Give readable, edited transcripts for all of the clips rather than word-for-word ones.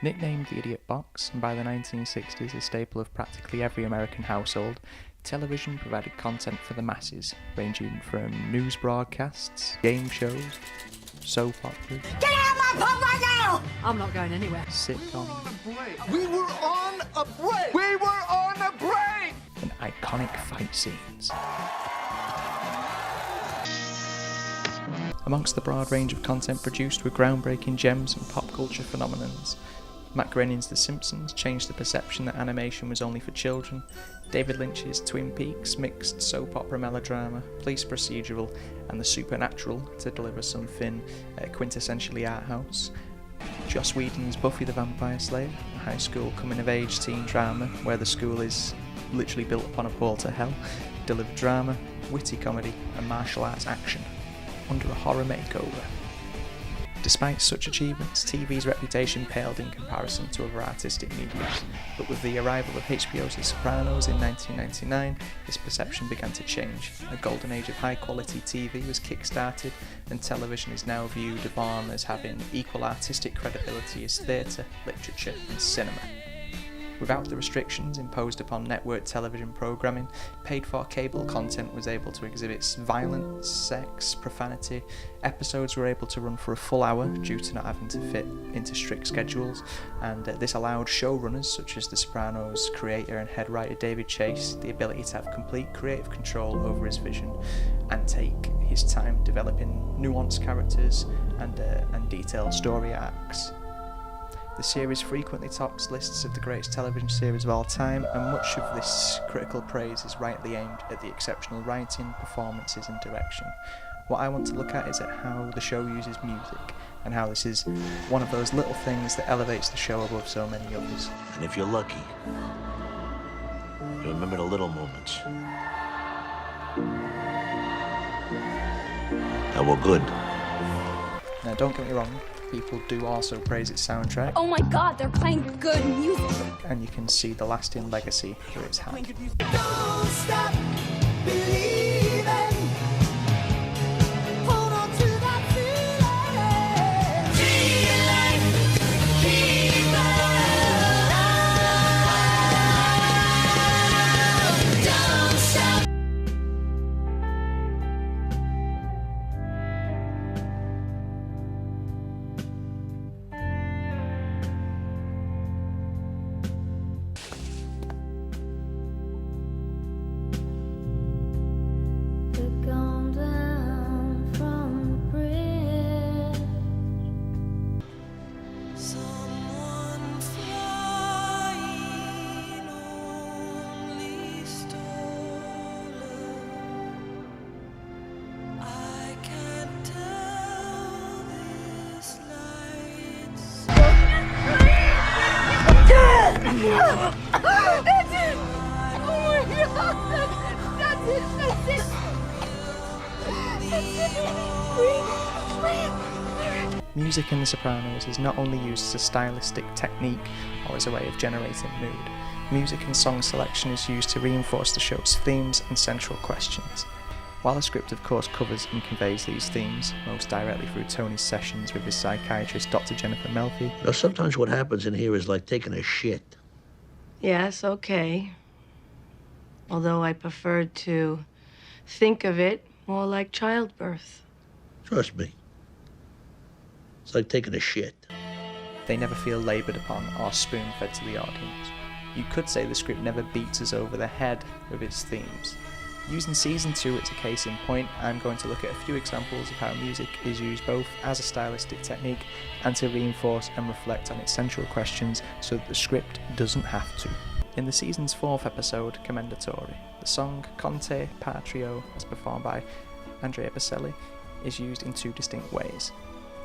Nicknamed the Idiot Box, and by the 1960s a staple of practically every American household, television provided content for the masses, ranging from news broadcasts, game shows, soap operas. Get out of my pub right now! I'm not going anywhere. Sitcoms. We were on a break! We were on a break! And iconic fight scenes. Amongst the broad range of content produced were groundbreaking gems and pop culture phenomenons. Matt Groening's The Simpsons changed the perception that animation was only for children. David Lynch's Twin Peaks mixed soap opera melodrama, police procedural, and the supernatural to deliver something quintessentially art house. Joss Whedon's Buffy the Vampire Slayer, a high school coming-of-age teen drama where the school is literally built upon a portal to hell, delivered drama, witty comedy, and martial arts action under a horror makeover. Despite such achievements, TV's reputation paled in comparison to other artistic mediums, but with the arrival of HBO's The Sopranos in 1999, this perception began to change. A golden age of high-quality TV was kick-started, and television is now viewed upon as having equal artistic credibility as theatre, literature, and cinema. Without the restrictions imposed upon network television programming, paid-for cable content was able to exhibit violence, sex, profanity. Episodes were able to run for a full hour due to not having to fit into strict schedules, and this allowed showrunners such as The Sopranos creator and head writer David Chase the ability to have complete creative control over his vision and take his time developing nuanced characters and detailed story arcs. The series frequently tops lists of the greatest television series of all time, and much of this critical praise is rightly aimed at the exceptional writing, performances and direction. What I want to look at is at how the show uses music, and how this is one of those little things that elevates the show above so many others. And if you're lucky, you remember the little moments that were good. Now don't get me wrong, people do also praise its soundtrack. Oh my god, they're playing good music. And you can see the lasting legacy that it's had. Don't stop believing. Hold on to that feeling. Keep on. Don't stop. Come down from the bridge. Someone flying only stolen. I can't tell this night's. That's it! Oh my god! That's it! That's it! Music in The Sopranos is not only used as a stylistic technique or as a way of generating mood. Music and song selection is used to reinforce the show's themes and central questions. While the script of course covers and conveys these themes, most directly through Tony's sessions with his psychiatrist Dr. Jennifer Melfi, You know, sometimes what happens in here is like taking a shit. Yes, okay. Although I prefer to think of it more like childbirth. Trust me. It's like taking a shit. they never feel laboured upon or spoon-fed to the audience. You could say the script never beats us over the head with its themes. Using Season 2 as a case in point, I'm going to look at a few examples of how music is used both as a stylistic technique and to reinforce and reflect on its central questions so that the script doesn't have to. In the season's 4th episode, Commendatore, the song Conte Patrio, as performed by Andrea Bocelli, is used in two distinct ways.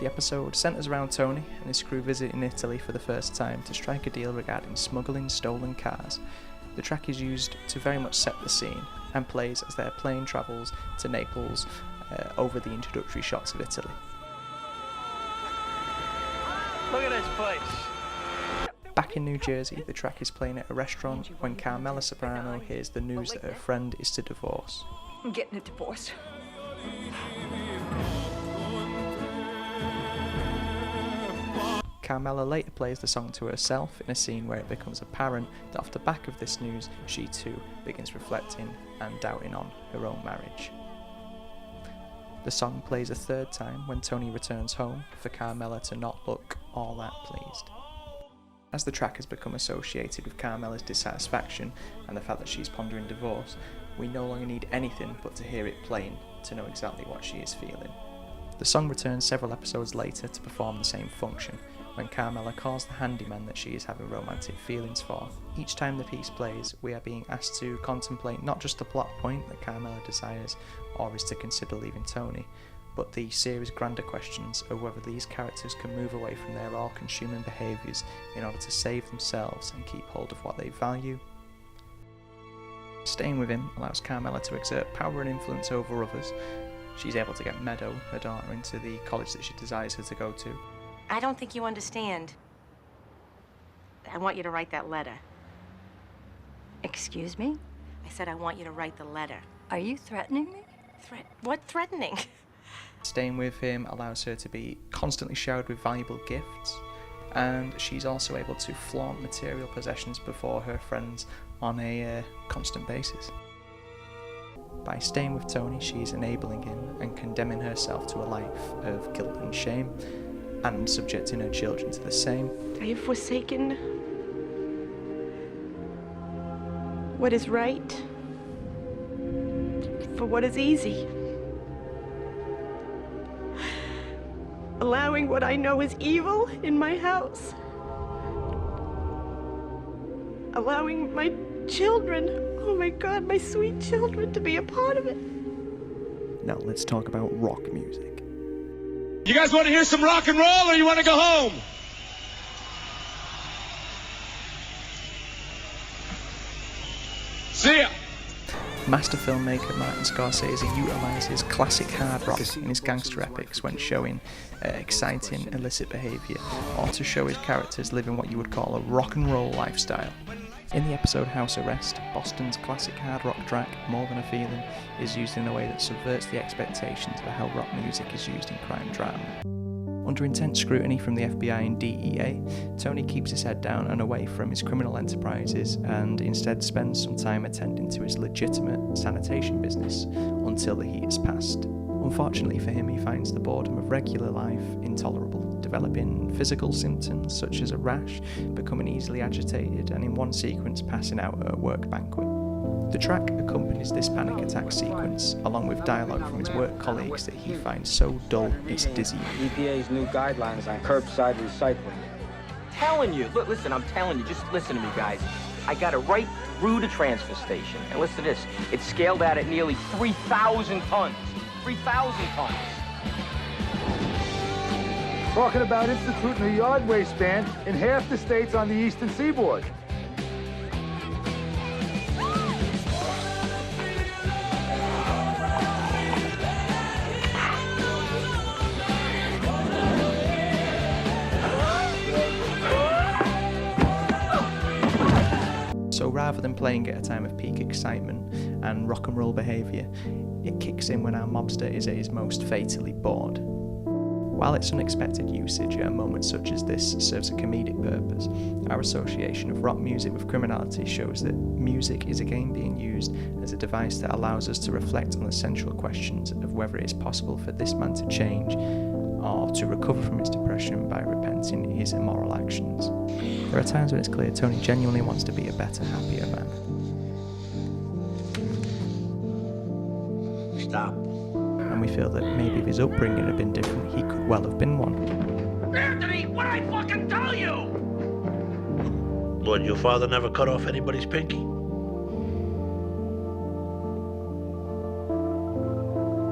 The episode centres around Tony and his crew visiting Italy for the first time to strike a deal regarding smuggling stolen cars. The track is used to very much set the scene and plays as their plane travels to Naples over the introductory shots of Italy. Look at this place. Back in New Jersey, the track is playing at a restaurant when Carmela Soprano hears the news that her friend is to divorce. I'm getting a divorce. Carmela later plays the song to herself in a scene where it becomes apparent that off the back of this news, she too begins reflecting and doubting on her own marriage. The song plays a third time when Tony returns home for Carmela to not look all that pleased. As the track has become associated with Carmela's dissatisfaction and the fact that she's pondering divorce, we no longer need anything but to hear it playing to know exactly what she is feeling. The song returns several episodes later to perform the same function, when Carmela calls the handyman that she is having romantic feelings for. Each time the piece plays, we are being asked to contemplate not just the plot point that Carmela desires or is to consider leaving Tony, but the serious grander questions of whether these characters can move away from their all-consuming behaviours in order to save themselves and keep hold of what they value. Staying with him allows Carmela to exert power and influence over others. She's able to get Meadow, her daughter, into the college that she desires her to go to. I don't think you understand. I want you to write that letter. Excuse me? I said I want you to write the letter. Are you threatening me? What threatening? Staying with him allows her to be constantly showered with valuable gifts, and she's also able to flaunt material possessions before her friends on a constant basis. By staying with Tony, she's enabling him and condemning herself to a life of guilt and shame, and subjecting her children to the same. I have forsaken what is right for what is easy. Allowing what I know is evil in my house. Allowing my children, oh my God, my sweet children, to be a part of it. Now let's talk about rock music. You guys want to hear some rock and roll, or you want to go home? See ya. Master filmmaker Martin Scorsese utilises classic hard rock in his gangster epics when showing exciting illicit behaviour, or to show his characters living what you would call a rock and roll lifestyle. In the episode House Arrest, Boston's classic hard rock track, More Than a Feeling, is used in a way that subverts the expectations of how rock music is used in crime drama. Under intense scrutiny from the FBI and DEA, Tony keeps his head down and away from his criminal enterprises and instead spends some time attending to his legitimate sanitation business until the heat has passed. Unfortunately for him, he finds the boredom of regular life intolerable, developing physical symptoms such as a rash, becoming easily agitated, and in one sequence passing out at a work banquet. The track accompanies this panic attack sequence, along with dialogue from his work colleagues that he finds so dull it's dizzying. EPA's new guidelines on curbside recycling. Telling you, look, listen, I'm telling you, just listen to me, guys. I got it right through the transfer station. And listen to this, it's scaled out at nearly 3,000 tons. 3,000 tons. Talking about instituting a yard waste ban in half the states on the eastern seaboard. So rather than playing at a time of peak excitement and rock and roll behaviour, it kicks in when our mobster is at his most fatally bored. While its unexpected usage at a moment such as this serves a comedic purpose, our association of rock music with criminality shows that music is again being used as a device that allows us to reflect on the central questions of whether it is possible for this man to change or to recover from his depression by repenting his immoral actions. There are times when it's clear Tony genuinely wants to be a better, happier man. Stop. And we feel that maybe if his upbringing had been different, he could well have been one. Anthony, what'd I fucking tell you? Lord, your father never cut off anybody's pinky?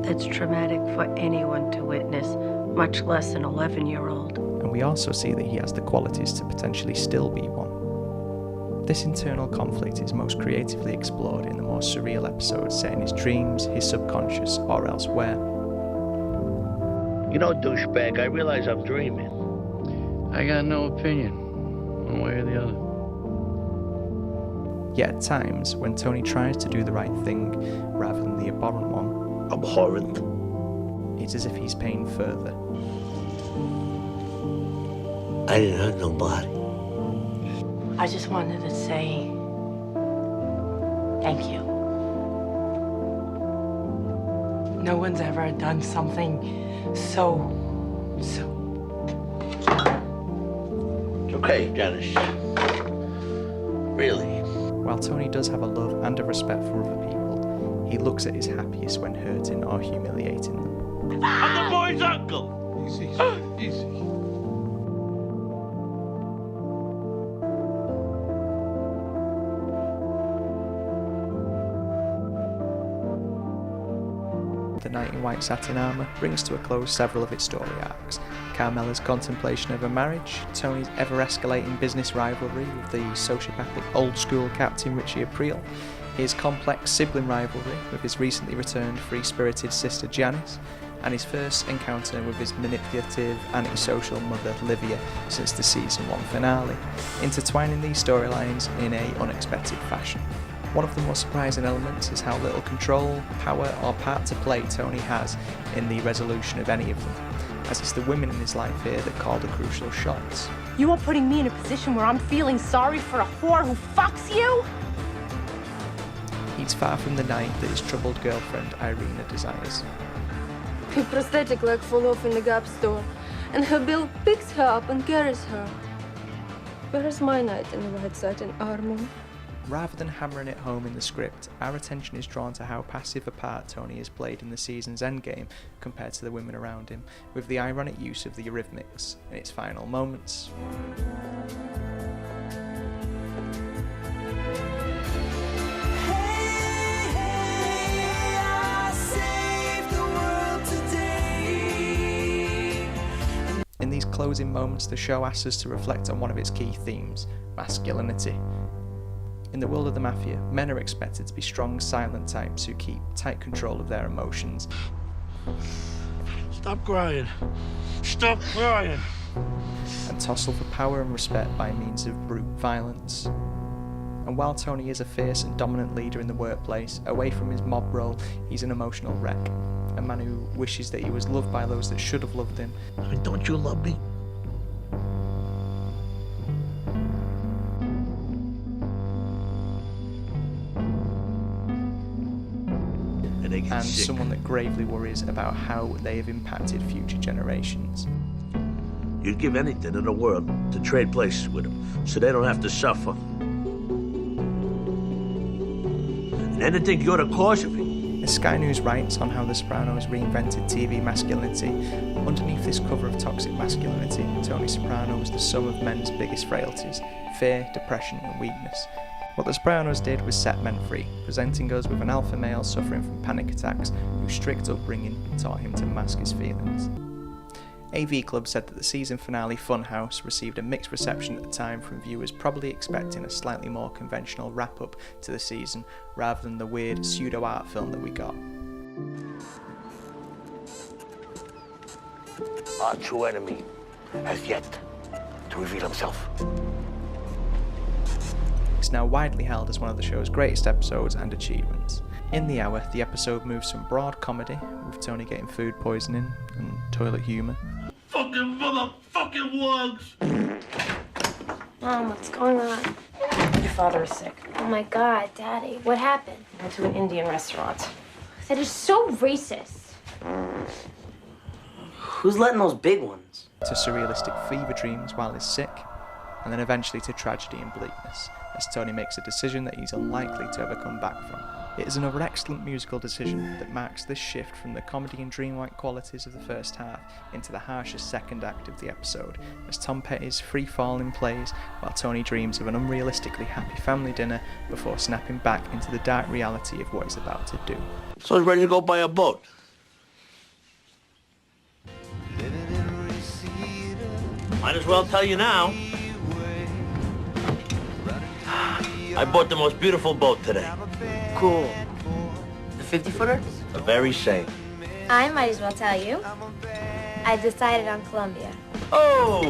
That's traumatic for anyone to witness, much less an 11-year-old. And we also see that he has the qualities to potentially still be one. This internal conflict is most creatively explored in the more surreal episodes set in his dreams, his subconscious, or elsewhere. You know, douchebag, I realize I'm dreaming. I got no opinion, one way or the other. Yet at times, when Tony tries to do the right thing rather than the abhorrent one, Abhorrent. it's as if he's paying further. I didn't hurt nobody. I just wanted to say thank you. No one's ever done something so. It's okay, Janice. Really. While Tony does have a love and a respect for other people, he looks at his happiest when hurting or humiliating them. I'm the boy's uncle. Easy, easy. The Knight in White Satin Armour brings to a close several of its story arcs. Carmela's contemplation of a marriage, Tony's ever-escalating business rivalry with the sociopathic old-school Captain Richie Aprile, his complex sibling rivalry with his recently returned free-spirited sister Janice, and his first encounter with his manipulative, antisocial mother Livia since the season 1 finale, intertwining these storylines in an unexpected fashion. One of the more surprising elements is how little control, power or part to play Tony has in the resolution of any of them, as it's the women in his life here that call the crucial shots. You are putting me in a position where I'm feeling sorry for a whore who fucks you? He's far from the knight that his troubled girlfriend Irina desires. Her prosthetic leg fall off in the Gap store, and her bill picks her up and carries her. Where is my knight in the white satin armor? Rather than hammering it home in the script, our attention is drawn to how passive a part Tony has played in the season's endgame compared to the women around him, with the ironic use of the Eurythmics in its final moments. In these closing moments, the show asks us to reflect on one of its key themes, masculinity. In the world of the Mafia, men are expected to be strong, silent types who keep tight control of their emotions. Stop crying. Stop crying. And tussle for power and respect by means of brute violence. And while Tony is a fierce and dominant leader in the workplace, away from his mob role, he's an emotional wreck. A man who wishes that he was loved by those that should have loved him. I mean, don't you love me? And someone that gravely worries about how they have impacted future generations. You'd give anything in the world to trade places with them, so they don't have to suffer. And anything you're the cause of it. As Sky News writes on how The Sopranos reinvented TV masculinity, underneath this cover of toxic masculinity, Tony Soprano was the sum of men's biggest frailties: fear, depression and weakness. What The Sopranos did was set men free, presenting us with an alpha male suffering from panic attacks whose strict upbringing taught him to mask his feelings. AV Club said that the season finale Funhouse received a mixed reception at the time from viewers probably expecting a slightly more conventional wrap-up to the season rather than the weird pseudo-art film that we got. Our true enemy has yet to reveal himself. It's now widely held as one of the show's greatest episodes and achievements. In the hour, the episode moves from broad comedy, with Tony getting food poisoning and toilet humour, Fucking motherfucking wugs! Mom, what's going on? Your father is sick. Oh my God, Daddy, what happened? Went to an Indian restaurant. That is so racist. Who's letting those big ones? to surrealistic fever dreams while he's sick, and then eventually to tragedy and bleakness, as Tony makes a decision that he's unlikely to ever come back from. It is another excellent musical decision that marks this shift from the comedy and dreamlike qualities of the first half into the harsher second act of the episode, as Tom Petty's free-falling plays while Tony dreams of an unrealistically happy family dinner before snapping back into the dark reality of what he's about to do. So he's ready to go buy a boat. Might as well tell you now. I bought the most beautiful boat today. Cool. The 50-footer? The very same. I might as well tell you. I decided on Columbia. Oh!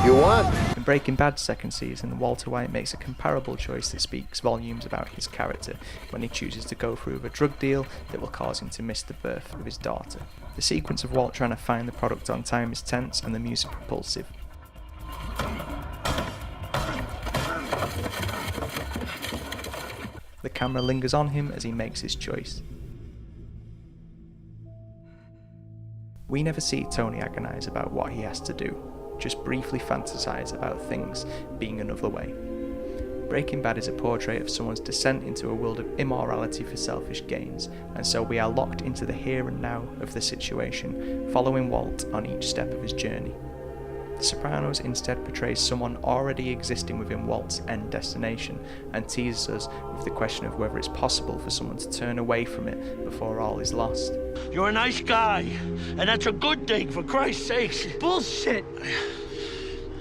You what? Breaking Bad's second season, Walter White makes a comparable choice that speaks volumes about his character when he chooses to go through with a drug deal that will cause him to miss the birth of his daughter. The sequence of Walt trying to find the product on time is tense and the music propulsive. The camera lingers on him as he makes his choice. We never see Tony agonise about what he has to do, just briefly fantasise about things being another way. Breaking Bad is a portrait of someone's descent into a world of immorality for selfish gains, and so we are locked into the here and now of the situation, following Walt on each step of his journey. The Sopranos instead portrays someone already existing within Walt's end destination, and teases us with the question of whether it's possible for someone to turn away from it before all is lost. You're a nice guy, and that's a good thing, for Christ's sakes. Bullshit!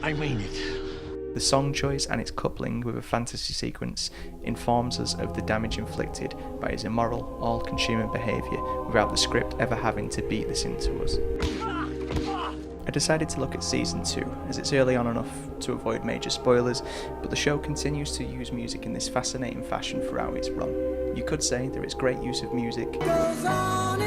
I mean it. The song choice and its coupling with a fantasy sequence informs us of the damage inflicted by his immoral, all-consuming behaviour without the script ever having to beat this into us. I decided to look at season 2, as it's early on enough to avoid major spoilers, but the show continues to use music in this fascinating fashion throughout its run. You could say there is great use of music, Goes on